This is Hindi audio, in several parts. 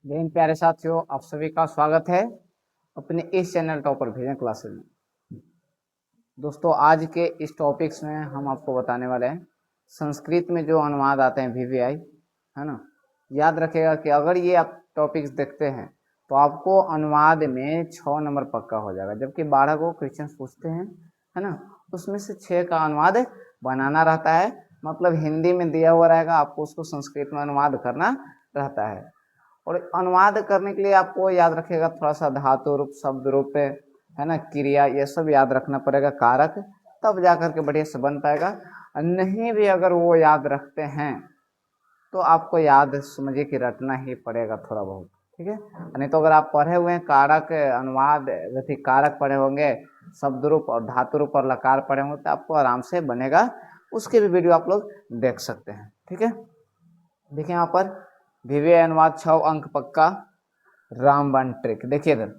जय हिंद प्यारे साथियों, आप सभी का स्वागत है अपने इस चैनल टॉपर विजन क्लासेस में। दोस्तों, आज के इस टॉपिक्स में हम आपको बताने वाले हैं संस्कृत में जो अनुवाद आते हैं वीवीआई, है ना। याद रखिएगा कि अगर ये आप टॉपिक्स देखते हैं तो आपको अनुवाद में 6 नंबर पक्का हो जाएगा, जबकि 12 को क्वेश्चन पूछते हैं, है ना। उसमें से 6 का अनुवाद बनाना रहता है, मतलब हिंदी में दिया हुआ रहेगा, आपको उसको संस्कृत में अनुवाद करना रहता है। और अनुवाद करने के लिए आपको याद रखिएगा थोड़ा सा धातु रूप, शब्द रूप, है ना, क्रिया, ये सब याद रखना पड़ेगा, कारक, तब जा करके बढ़िया से बन पाएगा। और नहीं भी अगर वो याद रखते हैं तो आपको याद समझिए कि रटना ही पड़ेगा थोड़ा बहुत, ठीक है। नहीं तो अगर आप पढ़े हुए हैं कारक अनुवाद, कारक पढ़े होंगे, शब्द रूप और धातु रूप और लकार पढ़े होंगे तो आपको आराम से बनेगा। उसके भी वीडियो आप लोग देख सकते हैं, ठीक है। देखिए यहाँ पर वीवीआई अनुवाद 6 अंक पक्का, रामबाण ट्रिक। देखिए इधर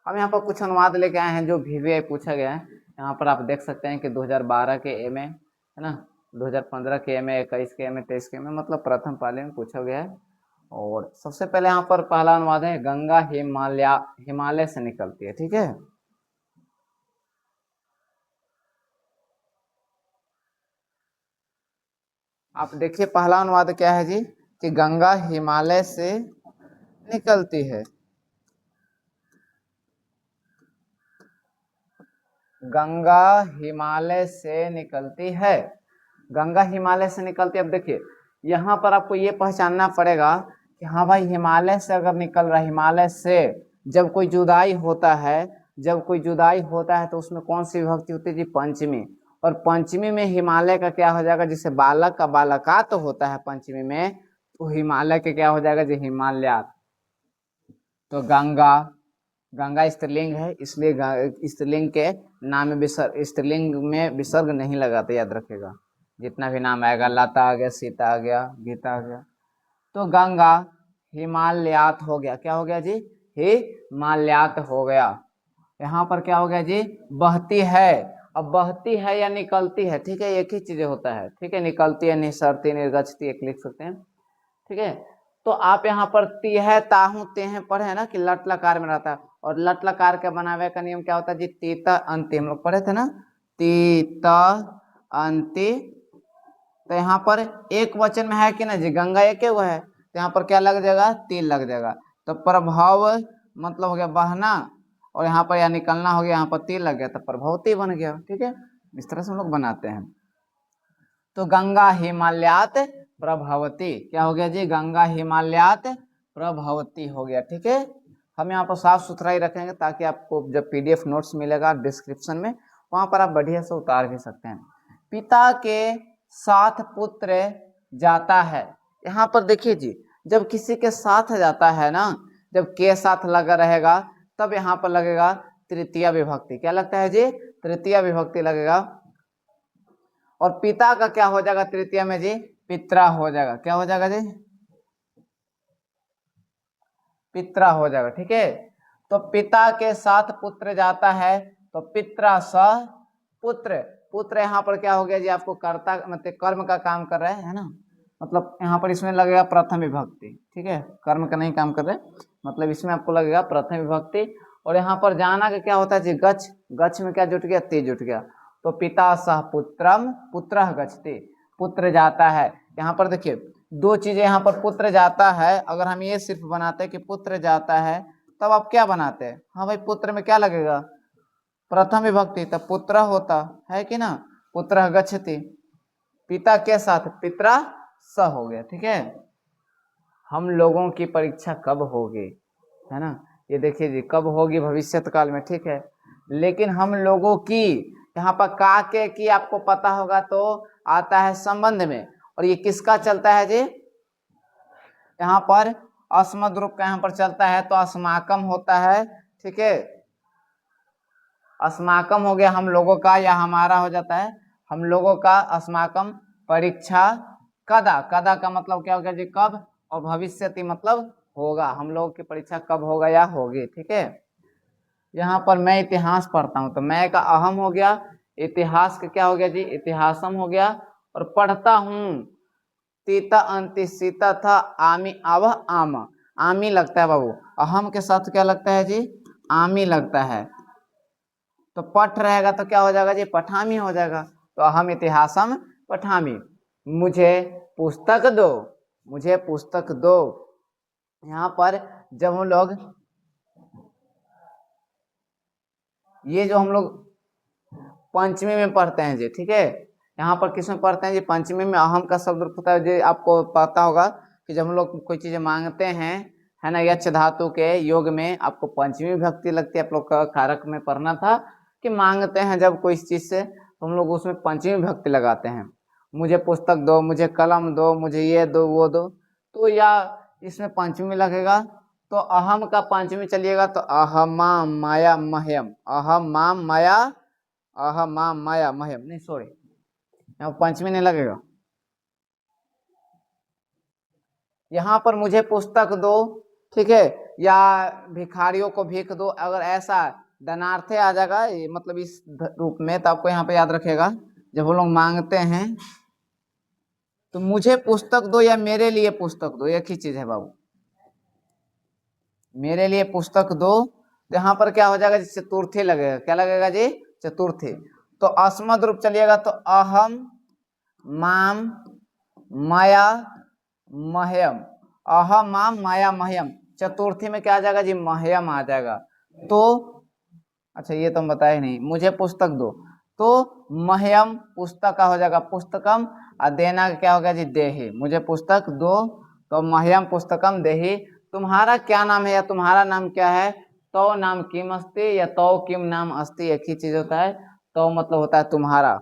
हम यहाँ पर कुछ अनुवाद लेके आए हैं जो वीवीआई पूछा गया है। यहाँ पर आप देख सकते हैं कि 2012 के ए में, है ना, 2015 के ए में, 21 के ए में, 23 के ए में, मतलब प्रथम पाली में पूछा गया है। और सबसे पहले यहाँ पर पहला अनुवाद है, गंगा हिमालय से निकलती है, ठीक है। आप देखिए पहला अनुवाद क्या है जी, कि गंगा हिमालय से निकलती है। गंगा हिमालय से निकलती है, गंगा हिमालय से निकलती है। अब देखिए यहाँ पर आपको ये पहचानना पड़ेगा कि हाँ भाई, हिमालय से अगर निकल रहा है, हिमालय से जब कोई जुदाई होता है, जब कोई जुदाई होता है तो उसमें कौन सी विभक्ति होती है जी, पंचमी। और पंचमी में हिमालय का क्या हो जाएगा, जिसे बालक का बालका तो होता है पंचमी में, तो हिमालय के क्या हो जाएगा जी, हिमालयात। तो गंगा, गंगा स्त्रीलिंग है, इसलिए स्त्रीलिंग के नाम में विसर्ग, स्त्रीलिंग में विसर्ग नहीं लगाते, याद रखेगा। जितना भी नाम आएगा, लता आ गया, सीता आ गया, गीता आ गया, तो गंगा हिमालयात हो गया। क्या हो गया जी, हिमालयात हो गया। यहाँ पर क्या हो गया जी, बहती है। अब बहती है या निकलती है, ठीक है, एक ही चीजें होता है, ठीक है। निकलती है, निसरती, निर्गछती, एक लिख सकते हैं, ठीक है। तो आप यहाँ पर ती है, ताहू, ते हैं पढ़े हैं ना कि लट लकार में रहता है, और लट लकार के बनावे का नियम क्या होता है जी, तीता अंति, हम लोग पढ़े थे ना, तीता अंति। तो यहाँ पर एक वचन में है कि ना जी, गंगा एक हुआ है, तो यहाँ पर क्या लग जाएगा, तिल लग जाएगा। तो प्रभाव मतलब हो गया बहना, और यहाँ पर या निकलना हो गया, यहाँ पर तिल लग गया तो प्रभावती बन गया, ठीक है। इस तरह से हम लोग बनाते हैं। तो गंगा हिमालयात प्रभावती, क्या हो गया जी, गंगा हिमालयात प्रभावती हो गया, ठीक है। हम यहाँ पर साफ सुथरा ही रखेंगे ताकि आपको जब पीडीएफ नोट्स मिलेगा डिस्क्रिप्शन में, वहां पर आप बढ़िया से उतार भी सकते हैं। पिता के साथ पुत्र जाता है, यहाँ पर देखिए जी, जब किसी के साथ जाता है ना, जब के साथ लगा रहेगा तब यहाँ पर लगेगा तृतीय विभक्ति। क्या लगता है जी, तृतीय विभक्ति लगेगा। और पिता का क्या हो जाएगा तृतीय में जी, पित्रा हो जाएगा। क्या हो जाएगा जी, पित्रा हो जाएगा, ठीक है। तो पिता के साथ पुत्र जाता है, तो पित्रा सह पुत्र। पुत्र यहाँ पर क्या हो गया जी, आपको कर्ता मतलब कर्म का काम कर रहे है ना, मतलब यहाँ पर इसमें लगेगा प्रथम विभक्ति, ठीक है। कर्म का नहीं काम कर रहे, मतलब इसमें आपको लगेगा प्रथम विभक्ति। और यहाँ पर जाना का क्या होता है जी, गच्छ, गच्छ में क्या जुट गया, ते जुट गया। तो पिता सह पुत्रम पुत्र गच्छति, पुत्र जाता है। यहाँ पर देखिए दो चीजें, यहाँ पर पुत्र जाता है, अगर हम ये सिर्फ बनाते हैं कि पुत्र जाता है, तब आप क्या बनाते हैं, हाँ भाई पुत्र में क्या लगेगा, प्रथम विभक्ति, तब पुत्र होता है कि ना, पुत्र गच्छति। पिता के साथ पित्रा स हो गया, ठीक है। हम लोगों की परीक्षा कब होगी, है ना, ये देखिए जी, कब होगी, भविष्यत काल में, ठीक है। लेकिन हम लोगों की, यहाँ पर का के की आपको पता होगा तो आता है संबंध में, और ये किसका चलता है जी, यहाँ पर अस्मद रूप का यहाँ पर चलता है, तो अस्माकम होता है, ठीक है। अस्माकम हो गया हम लोगों का, या हमारा हो जाता है, हम लोगों का अस्माकम परीक्षा कदा, कदा का मतलब क्या हो गया जी, कब, और भविष्यति मतलब होगा, हम लोगों की परीक्षा कब होगा या होगी, ठीक है। यहाँ पर मैं इतिहास पढ़ता हूँ, तो मैं का अहम हो गया, इतिहास का क्या हो गया जी, इतिहासम हो गया। और पढ़ता हूँ, तीता अंति सीता था, आमी आव आम, आमी लगता है बाबू, अहम के साथ क्या लगता है जी, आमी लगता है, तो पठ रहेगा तो क्या हो जाएगा जी, पठामी हो जाएगा। तो अहम इतिहासम पठामी, मुझे पुस्तक दो, मुझे पुस्तक दो। यहाँ पर जब हम लोग ये जो हम लोग पंचमी में पढ़ते हैं जी, ठीक है, यहाँ पर किस में पढ़ते हैं जी, पंचमी में अहम का शब्द होता है जी। आपको पता होगा कि जब हम लोग कोई चीज मांगते हैं, है ना, यक्ष धातु के योग में आपको पंचमी विभक्ति लगती है। आप लोग का कारक में पढ़ना था कि मांगते हैं जब कोई चीज से, तो हम लोग उसमें पंचमी विभक्ति लगाते हैं। मुझे पुस्तक दो, मुझे कलम दो, मुझे ये दो वो दो, तो या इसमें पंचमी लगेगा, तो अहम का पंचमी चलिएगा तो अहमा माया मह्यम, अहमा माया, अहमा माया मह्यम, नहीं सॉरी, यहाँ पंचमी नहीं लगेगा। यहाँ पर मुझे पुस्तक दो, ठीक है, या भिखारियों को भीख दो, अगर ऐसा धनार्थे आ जाएगा मतलब इस रूप में, तो आपको यहाँ पे याद रखेगा जब हम लोग मांगते हैं तो मुझे पुस्तक दो या मेरे लिए पुस्तक दो, एक ही चीज है बाबू, मेरे लिए पुस्तक दो, तो यहाँ पर क्या हो जाएगा जी, चतुर्थी लगेगा, क्या लगेगा जी, चतुर्थी। तो अस्मद रूप चलिएगा तो अहम माम माया मह्यम, अहम माम माया मह्यम, चतुर्थी में क्या आ जाएगा जी, मह्यम आ जाएगा। तो अच्छा ये तो हम बताए नहीं, मुझे पुस्तक दो, तो मह्यम पुस्तक का हो जाएगा पुस्तकम, और देना क्या होगा जी, देही, मुझे पुस्तक दो, तो मह्यम पुस्तकम देही। तुम्हारा क्या नाम है या तुम्हारा नाम क्या है, तो नाम किम अस्ति या तो किम नाम अस्ति, एक ही चीज होता है, तो मतलब होता है तुम्हारा।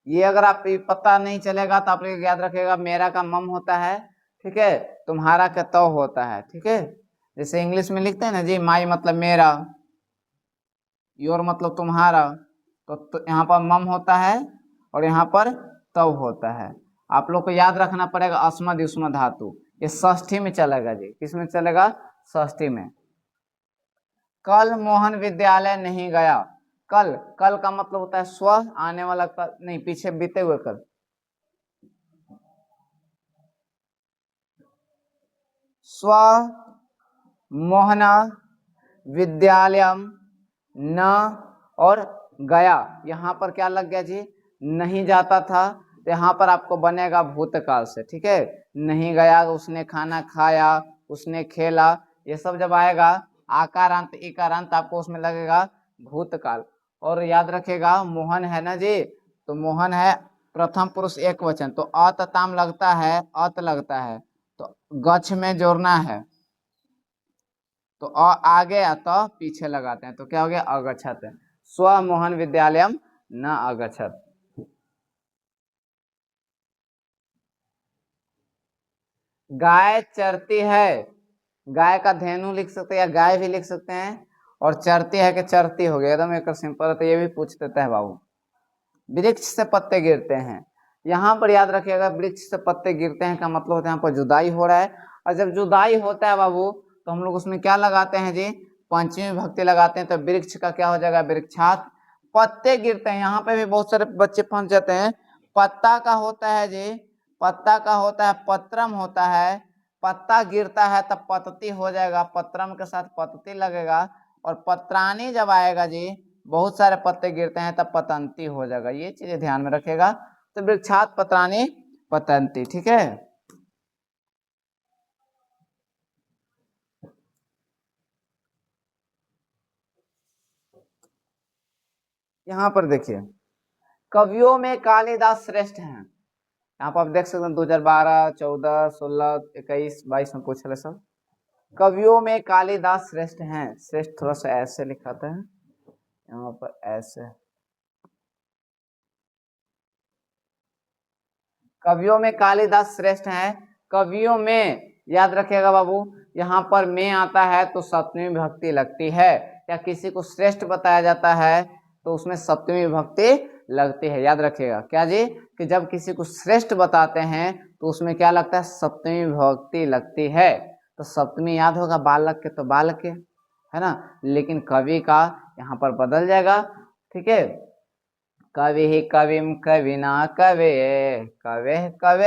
ये अगर आप पता नहीं चलेगा तो आप लोग याद रखेगा, मेरा का मम होता है, ठीक है, तुम्हारा का तो होता है, ठीक है। जैसे इंग्लिश में लिखते हैं ना जी, माई मतलब मेरा, योर मतलब तुम्हारा, तो यहाँ पर मम होता है और यहाँ पर तव होता है। आप लोग को याद रखना पड़ेगा अस्मद युष्म धातु, ये षष्ठी में चलेगा जी, किस में चलेगा, षष्ठी में। कल मोहन विद्यालय नहीं गया, कल, कल का मतलब होता है स्व, आने वाला कल नहीं, पीछे बीते हुए कल, स्व मोहना विद्यालयम न, और गया, यहाँ पर क्या लग गया जी, नहीं जाता था, तो यहाँ पर आपको बनेगा भूतकाल से, ठीक है, नहीं गया, उसने खाना खाया, उसने खेला, ये सब जब आएगा आकारांत इकारांत आपको उसमें लगेगा भूतकाल। और याद रखेगा मोहन है ना जी, तो मोहन है प्रथम पुरुष एक वचन, तो अत ताम लगता है, अत लगता है, तो गच्छ में जोड़ना है, तो आगे तो पीछे लगाते हैं, तो क्या हो गया, अगच्छत। स्व मोहन विद्यालयम न अगच्छत। गाय चरती है, गाय का धेनु लिख सकते हैं या गाय भी लिख सकते हैं, और चरती है कि चरती हो गया, एकदम एक सिंपल है, तो ये भी पूछ देता है बाबू। वृक्ष से पत्ते गिरते हैं, यहाँ पर याद रखिएगा वृक्ष से पत्ते गिरते हैं का मतलब होता है यहाँ पर जुदाई हो रहा है, और जब जुदाई होता है बाबू तो हम लोग उसमें क्या लगाते हैं जी, पंचमी विभक्ति लगाते हैं, तो वृक्ष का क्या हो जाएगा, वृक्षात। पत्ते गिरते हैं, यहाँ पे भी बहुत सारे बच्चे फंस जाते हैं, पत्ता का होता है जी, पत्ता का होता है पत्रम होता है, पत्ता गिरता है तब पतती हो जाएगा, पत्रम के साथ पतती लगेगा, और पत्रानी जब आएगा जी, बहुत सारे पत्ते गिरते हैं तब पतंती हो जाएगा, ये चीजें ध्यान में रखेगा। तो वृक्षात पत्रानी पतंती, ठीक है। यहाँ पर देखिए, कवियों में कालिदास श्रेष्ठ हैं, यहाँ पर आप देख सकते हैं 2012 14 16 21 22 में पूछ रहे सब, कवियों में कालिदास श्रेष्ठ हैं, श्रेष्ठ थोड़ा सा ऐसे लिखाता है, यहाँ पर ऐसे, कवियों में कालिदास श्रेष्ठ हैं, कवियों में याद रखिएगा बाबू, यहाँ पर में आता है तो सप्तमी विभक्ति लगती है, या किसी को श्रेष्ठ बताया जाता है तो उसमें सप्तमी विभक्ति लगती है, याद रखिएगा क्या जी, कि जब किसी को श्रेष्ठ बताते हैं तो उसमें क्या लगता है, सप्तमी विभक्ति लगती है। तो सप्तमी याद होगा बालक के, तो बालक के, है ना, लेकिन कवि का यहाँ पर बदल जाएगा। ठीक है, कवि कविम कविना कवे, कवे कवे,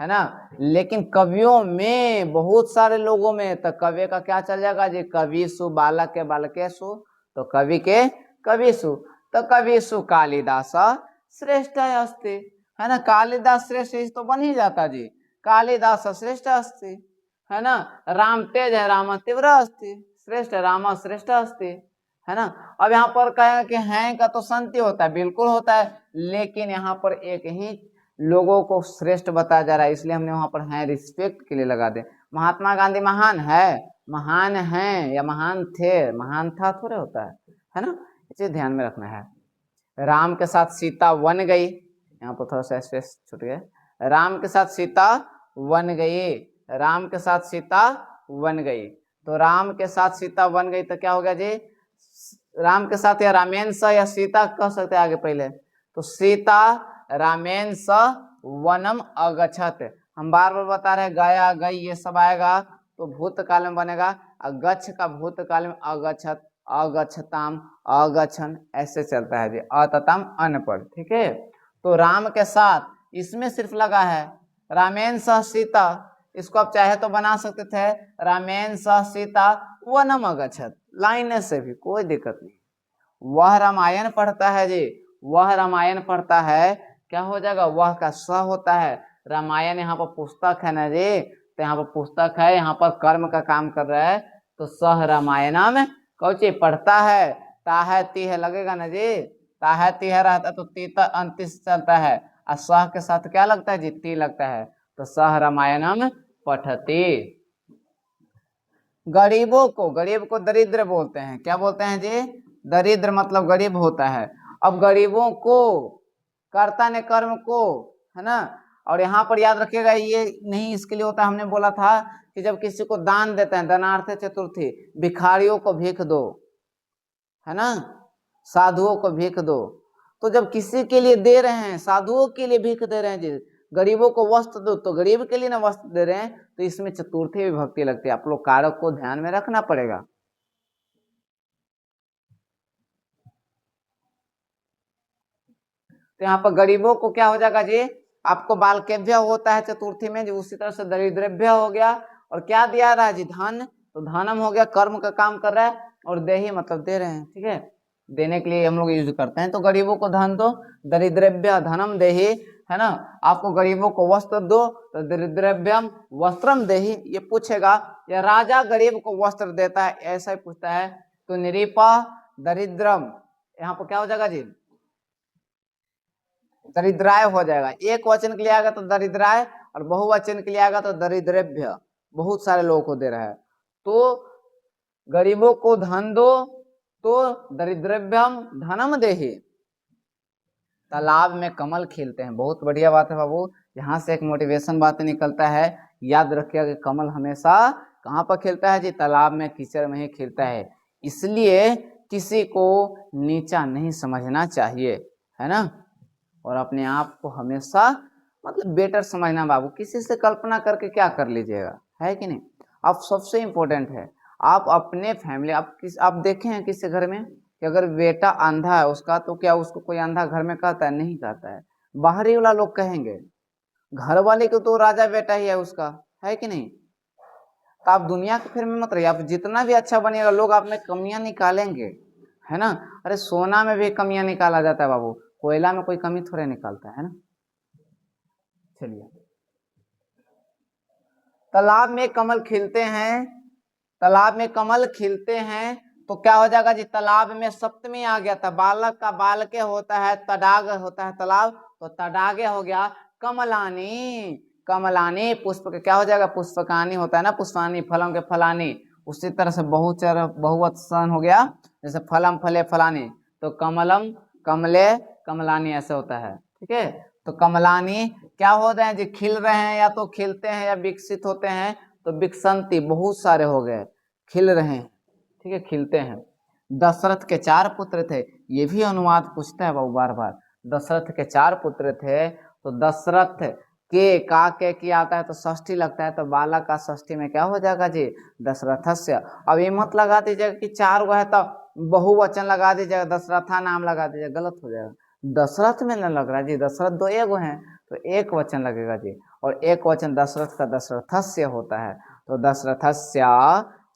है ना। लेकिन कवियों में बहुत सारे लोगों में तो कवि का क्या चल जाएगा जी, कविसु बालक के बालकेसु, तो कवि के कविसु, तो कविसु कालिदास श्रेष्ठ अस्ति, है ना। कालिदास श्रेष्ठ तो बन ही जाता जी, कालिदास श्रेष्ठ अस्ति, है ना। राम तेज है, राम तीव्र अस्ति, श्रेष्ठ राम श्रेष्ठ अस्ति, है ना। अब यहाँ पर कहें कि हैं का तो संति होता है, बिल्कुल होता है, लेकिन यहाँ पर एक ही लोगों को श्रेष्ठ बताया जा रहा है, इसलिए हमने वहां पर है रिस्पेक्ट के लिए लगा दे। महात्मा गांधी महान है या महान थे, महान था थोड़े होता है ना। इसे ध्यान में रखना है। राम के साथ सीता वन गई, यहाँ पर थोड़ा सा स्पेस छूट गया, राम के साथ सीता वन गई, राम के साथ सीता वन गई, तो राम के साथ सीता वन गई तो क्या हो गया जी, राम के साथ या रामेन स या सीता कह सकते हैं आगे पहले, तो सीता रामेन स वनम अगछत, हम बार बार बता रहे गया गई ये सब आएगा तो भूतकाल में बनेगा, अगछ का भूतकाल में अगछत, अगछताम, अगछन, ऐसे चलता है जी, अततम अनपढ़। ठीक है, तो राम के साथ इसमें सिर्फ लगा है रामेन सह सीता, इसको आप चाहे तो बना सकते थे रामेन सह सीता वनम अगछत, लाइन से भी कोई दिक्कत नहीं। वह रामायण पढ़ता है जी, वह रामायण पढ़ता है, क्या हो जाएगा, वह का स होता है, रामायण यहाँ पर पुस्तक है ना जी, तो यहाँ पर पुस्तक है, यहाँ पर कर्म का काम कर रहा है, तो सह रामायणम कौची पढ़ता है, ता है ती है लगेगा ना जी, ता है ती है रहता तो ती तक अंतिश चलता है, और सह के साथ क्या लगता है जी, ती लगता है, तो सह रामायणम पठती। गरीबों को, गरीब को दरिद्र बोलते हैं, क्या बोलते हैं जी, दरिद्र मतलब गरीब होता है। अब गरीबों को, कर्ता ने कर्म को, है ना, और यहाँ पर याद रखिएगा ये नहीं इसके लिए होता, हमने बोला था कि जब किसी को दान देते हैं, दानार्थ चतुर्थी, भिखारियों को भीख दो, है ना, साधुओं को भीख दो, तो जब किसी के लिए दे रहे हैं, साधुओं के लिए भीख दे रहे हैं जी, गरीबों को वस्त्र दो, तो गरीब के लिए ना वस्त्र दे रहे हैं, तो इसमें चतुर्थी विभक्ति लगती है, आप लोग कारक को ध्यान में रखना पड़ेगा। तो यहाँ पर गरीबों को क्या हो जाएगा जी, आपको बालकेभ्य होता है चतुर्थी में जी, उसी तरह से दरिद्रभ्य हो गया, और क्या दिया रहा है जी, धन, तो धनम हो गया, कर्म का काम कर रहा है, और देही मतलब दे रहे हैं। ठीक है, देने के लिए हम लोग यूज करते हैं, तो गरीबों को धन दो, दरिद्रभ्य धनम देही, है ना। आपको गरीबों को वस्त्र दो, तो दरिद्रभ्यम वस्त्रम देही, ये पूछेगा, या राजा गरीब को वस्त्र देता है, ऐसा ही पूछता है, तो निरीपा दरिद्रम, यहाँ पर क्या हो जाएगा जी, दरिद्राय हो जाएगा, एक वचन के लिए आएगा तो दरिद्राय, और बहुवचन के लिए आएगा तो दरिद्रभ्य, बहुत सारे लोगों को दे रहा है, तो गरीबों को धन दो, तो दरिद्रभ्यम धनम देहि, तालाब में कमल खिलते हैं, बहुत बढ़िया बात है बाबू, यहाँ से एक मोटिवेशन बात निकलता है, याद रखिएगा कि कमल हमेशा कहाँ पर खिलता है जी, तालाब में कीचड़ में ही खिलता है, इसलिए किसी को नीचा नहीं समझना चाहिए, है ना, और अपने आप को हमेशा मतलब बेटर समझना बाबू, किसी से कल्पना करके क्या कर लीजिएगा, है कि नहीं। अब सबसे इम्पोर्टेंट है, आप अपने फैमिली, आप देखे हैं किसी घर में कि अगर बेटा अंधा है उसका, तो क्या उसको कोई अंधा घर में कहता है, नहीं कहता है, बाहरी वाला लोग कहेंगे, घर वाले को तो राजा बेटा ही है उसका, है कि नहीं। तो आप दुनिया के फिर में मत रहिए, आप जितना भी अच्छा बनिएगा लोग आप में कमियां निकालेंगे, है ना। अरे सोना में भी कमियां निकाला जाता है बाबू, कोयला में कोई कमी थोड़े निकालता है ना। चलिए, तालाब में कमल खिलते हैं, तालाब में कमल खिलते हैं, तो क्या हो जाएगा जी, तालाब में सप्तमी आ गया था, बालक का बालके होता है, तडाग होता है तालाब, तो तडागे हो गया, कमलानी, कमलानी पुष्प के क्या हो जाएगा, पुष्पकानी होता है ना, पुष्पानी फलों के फलानी, उसी तरह से बहुचर बहुवचन हो गया, जैसे फलम फले फलानी, तो कमलम कमले कमलानी ऐसे होता है। ठीक है, तो कमलानी क्या हो रहे हैं जी, खिल रहे हैं, या तो खिलते हैं या विकसित होते हैं, तो विकसंती बहुत सारे हो गए, खिल रहे हैं, ठीक है, खिलते हैं। दशरथ के 4 पुत्र थे, ये भी अनुवाद पूछता है बाबू बार बार, दशरथ के 4 पुत्र थे, तो दशरथ के का के किया आता है तो षष्ठी लगता है, तो बालक का षष्ठी में क्या हो जाएगा जी, दशरथस्य। अब ये मत लगा दीजिएगा कि 4 गो है तो बहुवचन लगा दीजिएगा, दशरथा नाम लगा दीजिएगा, गलत हो जाएगा। दशरथ में न लग रहा जी, दशरथ दो एगो हैं तो एक वचन लगेगा जी, और एक वचन दशरथ का दशरथस्य होता है, तो दशरथस्य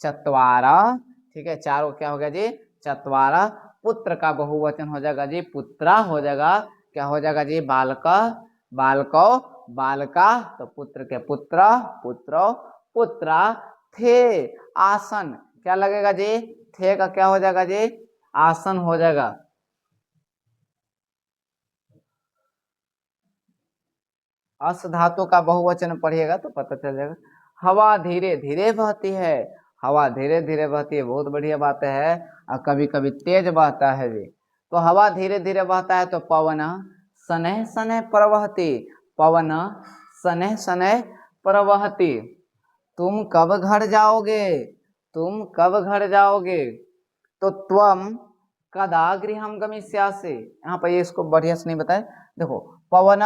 चत्वारा, ठीक है, चारों क्या हो गया जी, चत्वारा। पुत्र का बहुवचन हो जाएगा जी, पुत्रा हो जाएगा, क्या हो जाएगा जी, बालका, बालको, बालका, तो पुत्र के पुत्र, पुत्रो, पुत्रा, थे, आसन, क्या लगेगा जी, थे का क्या हो जाएगा जी, आसन हो जाएगा। अस धातु का बहुवचन पढ़िएगा तो पता चल जाएगा। हवा धीरे धीरे बहती है, हवा धीरे धीरे बहती है, बहुत बढ़िया बात है, और कभी कभी तेज बहता है जी। तो हवा धीरे धीरे बहता है तो पवन शनैः शनैः प्रवहति, पवन शनैः शनैः प्रवहति। तुम कब घर जाओगे, तुम कब घर जाओगे, तो त्वम कदा गृहं गमिष्यासि। यहाँ पर ये इसको बढ़िया से नहीं बताए, देखो पवन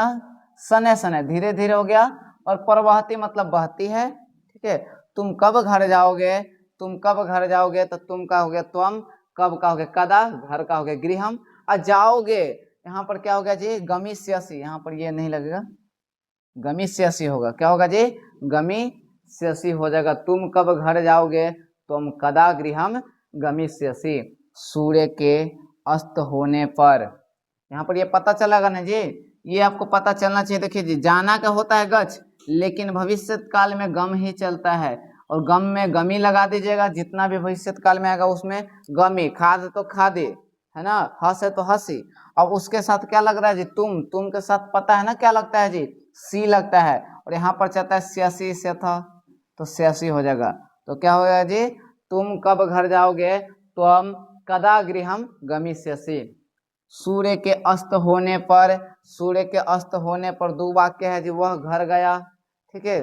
शनैः शनैः धीरे धीरे हो गया, और प्रवहति मतलब बहती है, ठीक है। तुम कब घर जाओगे, तुम कब घर जाओगे, तो तुम का हो गया त्वम, कब का हो गया कदा, घर का हो गया गृहम, और जाओगे यहाँ पर क्या हो गया जी, गमिष्यसि, यहाँ पर ये नहीं लगेगा, गमिष्यसि होगा, क्या होगा जी, गमिष्यसि हो जाएगा। तुम कब घर जाओगे, तुम कदा गृहम गमिष्यसि। सूर्य के अस्त होने पर, यहाँ पर ये पता चलेगा ना जी, ये आपको पता चलना चाहिए। देखिए जी, जाना का होता है गच्छ, लेकिन भविष्य काल में गम ही चलता है, और गम में गमी लगा दीजिएगा, जितना भी भविष्य काल में आएगा उसमें गमी, खाद तो खादे है ना, हंस है तो हंसी। अब उसके साथ क्या लग रहा है जी, तुम के साथ पता है ना क्या लगता है जी, सी लगता है, और यहाँ पर चाहता है स्यासी से था, तो स्यासी हो जाएगा। तो क्या होगा जी, तुम कब घर जाओगे, त्वम कदा गृहम गमिष्यसि। सूर्य के अस्त होने पर, सूर्य के अस्त होने पर दो वाक्य है जी, वह घर गया, ठीक है।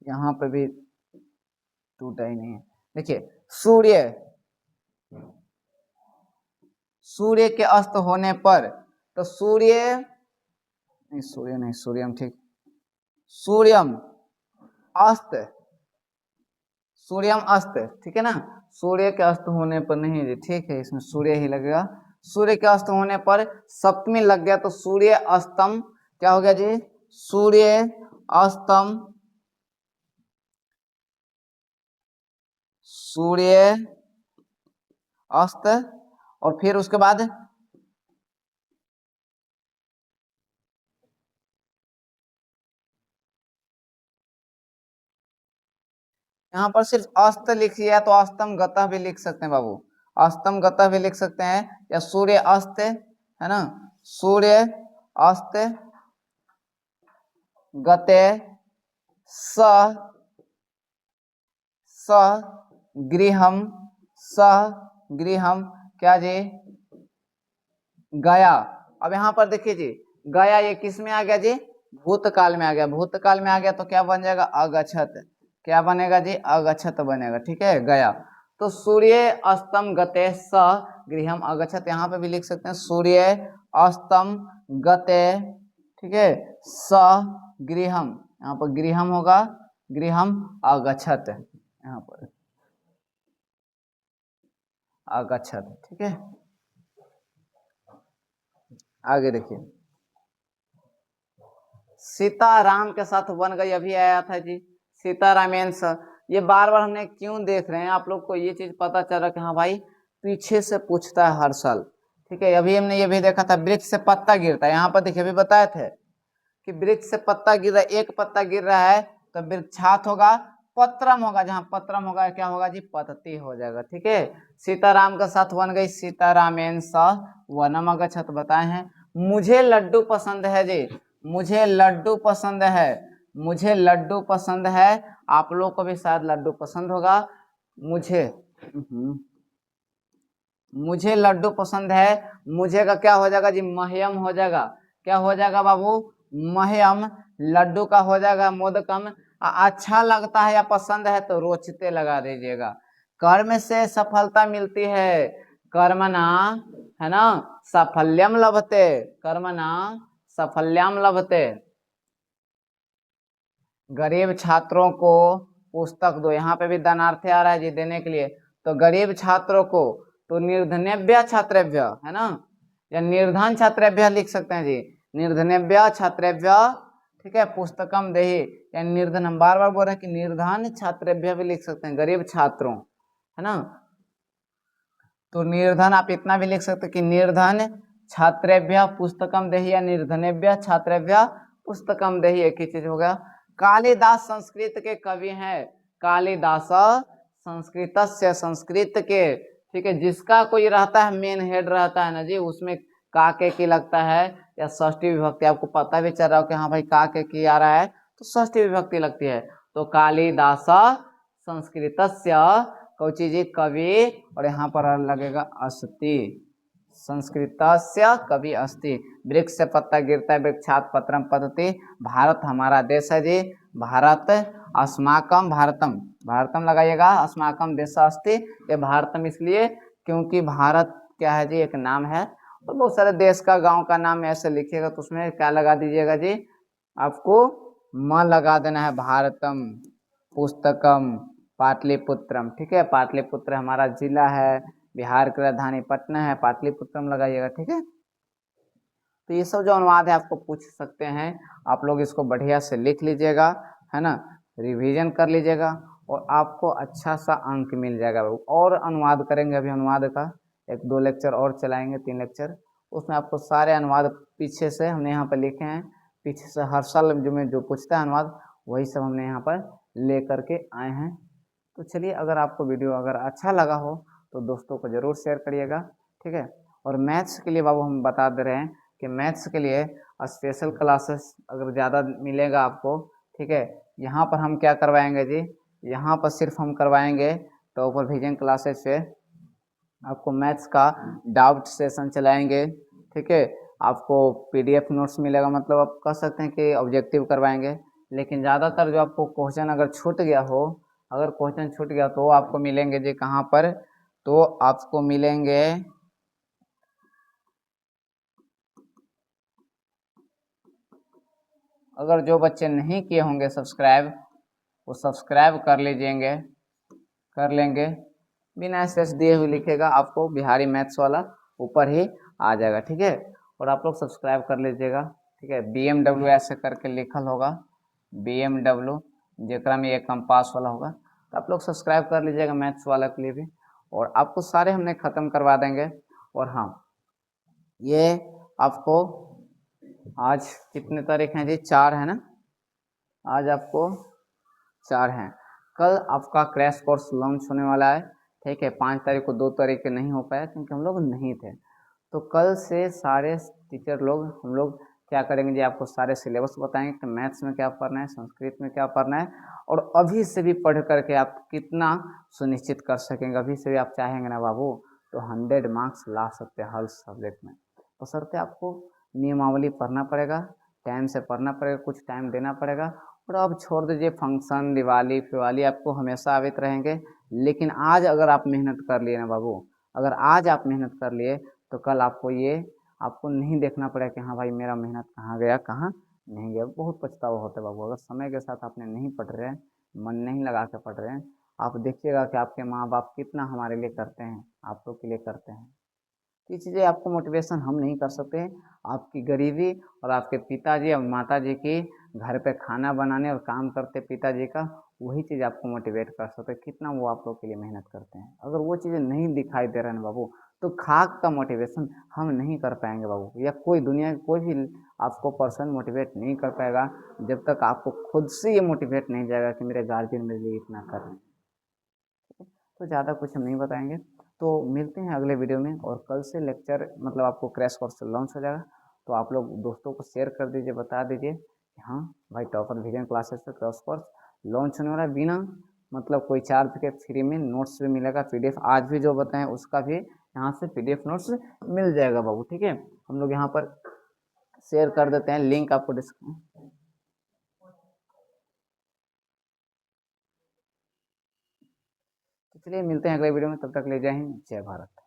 यहाँ पे भी टूटा ही नहीं है, देखिए सूर्य, सूर्य के अस्त होने पर, तो सूर्य नहीं, सूर्य नहीं, सूर्यम ठीक, सूर्यम अस्त, सूर्यम अस्त, ठीक है ना, सूर्य के अस्त होने पर नहीं जी, ठीक है, इसमें सूर्य ही लगेगा। सूर्य के अस्त होने पर सप्तमी लग गया, तो सूर्य अस्तम, क्या हो गया जी, सूर्य अस्तम, सूर्य अस्त, और फिर उसके बाद यहाँ पर सिर्फ अस्त लिखिए, तो अस्तम गतः भी लिख सकते हैं बाबू, अस्तम गतः भी लिख सकते हैं, या सूर्य अस्त है ना, सूर्य अस्त गते स स गृहम, स गृहम, क्या जी, गया। अब यहाँ पर देखिए जी, गया ये किस में आ गया जी, भूतकाल में आ गया, भूतकाल में आ गया तो क्या बन जाएगा, अगछत, क्या बनेगा जी, अगछत बनेगा, ठीक है, गया। तो सूर्य अस्तम गते स गृहम अगछत, यहाँ पे भी लिख सकते हैं सूर्य अस्तम गते, ठीक है, स गृहम, यहाँ पर गृहम होगा, गृहम अगछत, यहाँ पर अगछत, ठीक है। आगे देखिए, सीताराम के साथ बन गई, अभी आया था जी, सीतारामेन स, ये बार बार हमने क्यों देख रहे हैं, आप लोग को ये चीज पता चल रहा कि हाँ भाई पीछे से पूछता है हर साल, ठीक है। अभी हमने ये भी देखा था, वृक्ष से पत्ता गिरता है, यहाँ पर देखिए अभी बताए थे कि वृक्ष से पत्ता गिर रहा है, एक पत्ता गिर रहा है तो वृक्षात होगा, पत्रम होगा, जहाँ पत्रम होगा क्या होगा जी, पतती हो जाएगा, ठीक है। सीताराम का साथ बन गई, सीतारामेन स वनम अगछत बताए हैं। मुझे लड्डू पसंद है जी, मुझे लड्डू पसंद है, मुझे लड्डू पसंद है, आप लोग को भी शायद लड्डू पसंद होगा। मुझे मुझे लड्डू पसंद है, मुझे का क्या हो जाएगा जी, मह्यम हो जाएगा, क्या हो जाएगा बाबू, मह्यम, लड्डू का हो जाएगा मोदकम। अच्छा लगता है या पसंद है तो रोचते लगा दीजिएगा। कर्म से सफलता मिलती है, कर्मणा है ना साफल्यम लभते, कर्मणा साफल्यम लभते। गरीब छात्रों को पुस्तक दो। यहाँ पे भी धनार्थी आ रहा है जी देने के लिए, तो गरीब छात्रों को तो निर्धनेभ्य छात्रेभ्य है ना, या निर्धन छात्रेभ्य लिख सकते हैं जी, निर्धनेभ्य छात्रेभ्य, ठीक है, पुस्तकम देहि, या निर्धन, हम बार बार बोल रहे हैं कि निर्धन छात्रेभ्य भी लिख सकते हैं, गरीब छात्रों, है ना। तो निर्धन आप इतना भी लिख सकते हैं कि निर्धन छात्रेभ्य पुस्तकम देहि, या निर्धनेभ्य छात्रेभ्य पुस्तकम देहि, एक ही चीज हो गया। कालिदास संस्कृत के कवि हैं, कालिदास संस्कृतस्य, संस्कृत के, ठीक है, जिसका कोई रहता है मेन हेड रहता है ना जी, उसमें का के की लगता है, या षष्ठी विभक्ति, आपको पता भी चल रहा हो कि हाँ भाई का के की आ रहा है तो षष्ठी विभक्ति लगती है। तो कालिदास संस्कृतस्य कौची जी कवि, और यहाँ पर लगेगा अस्ति, संस्कृतस्य कवि अस्ति। वृक्ष से पत्ता गिरता है, वृक्षात पत्रम पतति, भारत हमारा देश है जी, भारत, अस्माकम भारतम, भारतम लगाइएगा, अस्माकम देश अस्ति, ये भारतम इसलिए क्योंकि भारत क्या है जी एक नाम है, और बहुत सारे देश का गांव का नाम ऐसे लिखिएगा तो उसमें क्या लगा दीजिएगा जी, आपको म लगा देना है, भारतम, पुस्तकम, पाटलिपुत्रम, ठीक है, पाटलिपुत्र हमारा जिला है, बिहार की राजधानी पटना है, पाटलिपुत्रम लगाइएगा, ठीक है। तो ये सब जो अनुवाद है आपको पूछ सकते हैं, आप लोग इसको बढ़िया से लिख लीजिएगा, है ना, रिवीजन कर लीजिएगा, और आपको अच्छा सा अंक मिल जाएगा। और अनुवाद करेंगे, अभी अनुवाद का 1-2 लेक्चर और चलाएंगे, 3 लेक्चर, उसमें आपको सारे अनुवाद पीछे से हमने यहाँ पर लिखे हैं, पीछे से हर साल जो पूछता है अनुवाद वही सब हमने यहाँ पर ले करके आए हैं। तो चलिए, अगर आपको वीडियो अगर अच्छा लगा हो तो दोस्तों को ज़रूर शेयर करिएगा, ठीक है। और मैथ्स के लिए बाबू हम बता दे रहे हैं कि मैथ्स के लिए स्पेशल क्लासेस अगर ज़्यादा मिलेगा आपको, ठीक है, यहाँ पर हम क्या करवाएंगे जी, यहाँ पर सिर्फ हम करवाएंगे तो ऊपर विजन क्लासेस से आपको मैथ्स का डाउट सेशन चलाएंगे, ठीक है, आपको PDF नोट्स मिलेगा, मतलब आप कह सकते हैं कि ऑब्जेक्टिव करवाएंगे। लेकिन ज़्यादातर जो आपको क्वेश्चन अगर छूट गया हो, अगर क्वेश्चन छूट गया तो आपको मिलेंगे जी कहाँ पर, तो आपको मिलेंगे अगर जो बच्चे नहीं किए होंगे सब्सक्राइब, वो सब्सक्राइब कर लीजिएंगे, कर लेंगे, बिना स्पेस दिए हुए लिखेगा, आपको बिहारी मैथ्स वाला ऊपर ही आ जाएगा, ठीक है। और आप लोग सब्सक्राइब कर लीजिएगा, ठीक है। BMW ऐसे करके लिखल होगा, BMW, जेकरा में एक कंपास वाला होगा, तो आप लोग सब्सक्राइब कर लीजिएगा मैथ्स वाला के लिए भी, और आपको सारे हमने ख़त्म करवा देंगे। और हाँ, ये आपको आज कितने तारीख हैं जी, 4 है ना, आज आपको 4 हैं, कल आपका क्रैश कोर्स लॉन्च होने वाला है, ठीक है। 5 तारीख को 2 तारीख के नहीं हो पाया क्योंकि हम लोग नहीं थे, तो कल से सारे टीचर लोग हम लोग क्या करेंगे जी, आपको सारे सिलेबस बताएंगे कि मैथ्स में क्या पढ़ना है, संस्कृत में क्या पढ़ना है, और अभी से भी पढ़ करके आप कितना सुनिश्चित कर सकेंगे। अभी से भी आप चाहेंगे ना बाबू तो 100 मार्क्स ला सकते हैं हर सब्जेक्ट में, तो सरते आपको नियमावली पढ़ना पड़ेगा, टाइम से पढ़ना पड़ेगा, कुछ टाइम देना पड़ेगा। और अब छोड़ दीजिए फंक्शन, दिवाली फिवाली आपको हमेशा आवित रहेंगे, लेकिन आज अगर आप मेहनत कर लिए ना बाबू, अगर आज आप मेहनत कर लिए तो कल आपको ये आपको नहीं देखना पड़ेगा कि हाँ भाई मेरा मेहनत कहाँ गया कहाँ नहीं गया। बहुत पछतावा होता है बाबू, अगर समय के साथ आपने नहीं पढ़ रहे हैं, मन नहीं लगा के पढ़ रहे हैं, आप देखिएगा कि आपके माँ बाप कितना हमारे लिए करते हैं, आप लोग के लिए करते हैं। ये चीज़ें आपको मोटिवेशन हम नहीं कर सकते, आपकी गरीबी और आपके पिताजी और माताजी की घर पे खाना बनाने और काम करते पिताजी का, वही चीज़ आपको मोटिवेट कर सकते हैं, कितना वो आप लोग के लिए मेहनत करते हैं। अगर वो चीज़ें नहीं दिखाई दे रहे हैं बाबू, तो खाक का मोटिवेशन हम नहीं कर पाएंगे बाबू, या कोई दुनिया में कोई भी आपको पर्सन मोटिवेट नहीं कर पाएगा जब तक आपको खुद से ये मोटिवेट नहीं जाएगा कि मेरे गार्जियन मेरे लिए इतना कर रहे हैं। तो ज़्यादा कुछ हम नहीं बताएंगे, तो मिलते हैं अगले वीडियो में। और कल से लेक्चर मतलब आपको क्रैश कोर्स लॉन्च हो जाएगा, तो आप लोग दोस्तों को शेयर कर दीजिए, बता दीजिए कि हाँ भाई टॉपर विजन क्लासेस पे क्रैश कोर्स लॉन्च होने वाला है, बिना मतलब कोई चार्ज के फ्री में नोट्स भी मिलेगा, PDF आज भी जो बताएं उसका भी यहाँ से PDF नोट्स मिल जाएगा बाबू, ठीक है। हम लोग यहाँ पर शेयर कर देते हैं लिंक आपको डिस्क्रिप्शन। तो चलिए मिलते हैं अगले वीडियो में, तब तक ले जय हिंद, जय भारत।